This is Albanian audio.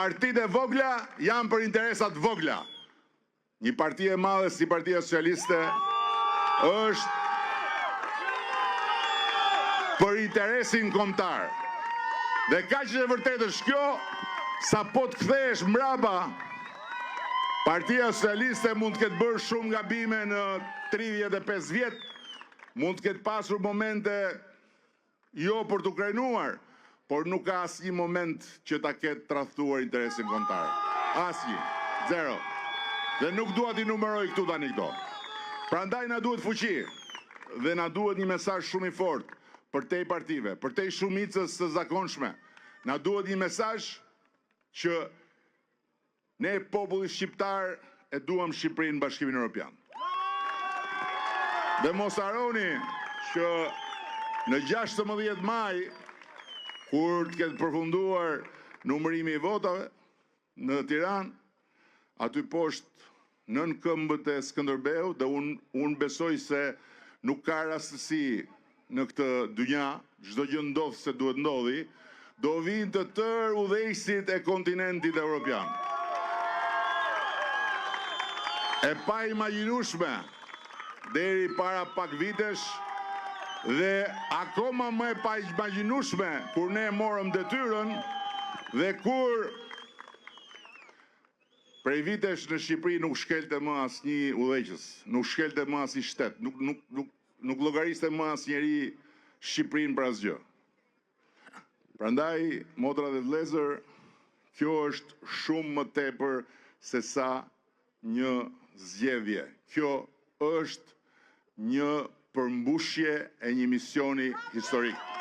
Partitë e vogla janë për interesat vogla. Një parti e madhe si Partia Socialiste është për interesin kombëtar. Dhe kaq e vërtetë është kjo, sa po të kthehesh mbrapa, Partia Socialiste mund të ketë bërë shumë gabime në 35 vjet, mund të ketë pasur momente jo për të krenuar, por nuk ka asnjë moment që ta ketë tradhtuar interesin kombëtar. Asnjë, zero. Dhe nuk dua t'i numëroj këtu tani këto. Prandaj na duhet fuqi dhe na duhet një mesazh shumë i fortë për te partive, për te shumicës së zakonshme. Na duhet një mesazh që ne populli shqiptar e duam Shqipërinë në Bashkimin Evropian. Dhe mos harroni që në 16 maj, kur të ketë përfunduar numërimi i votave në Tiranë, aty poshtë nën këmbët e Skënderbeu, dhe unë besoj se nuk ka rastësi në këtë dynja, çdo gjë ndodh se duhet ndodhi, do vinë të tërë udhëheqësit e kontinentit evropian. E pa imagjinueshme deri para pak vitesh dhe akoma më e pa imagjinueshme kur ne morëm detyrën dhe kur prej vitesh në Shqipëri nuk shkelte më asnjë udhëheqës, nuk shkelte më asnjë shtet, nuk llogariste më asnjëri Shqipërinë për asgjë. Prandaj, motra dhe vëllezër, kjo është shumë më tepër se sa një zgjedhje. Kjo është një përmbushje e një misioni historik.